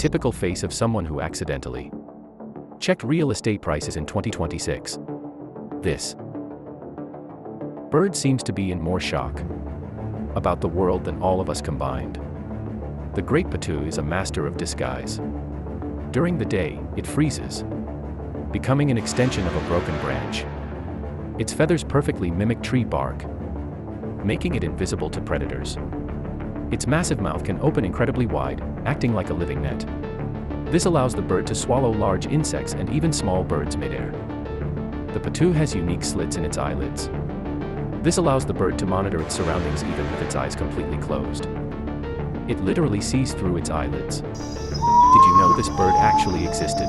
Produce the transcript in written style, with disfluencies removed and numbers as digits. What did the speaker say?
typical face of someone who accidentally checked real estate prices in 2026. This bird seems to be in more shock about the world than all of us combined. The great Patu is a master of disguise. During the day, it freezes, becoming an extension of a broken branch. Its feathers perfectly mimic tree bark, making it invisible to predators. Its massive mouth can open incredibly wide, acting like a living net. This allows the bird to swallow large insects and even small birds midair. The Patu has unique slits in its eyelids. This allows the bird to monitor its surroundings even with its eyes completely closed. It literally sees through its eyelids. Did you know this bird actually existed?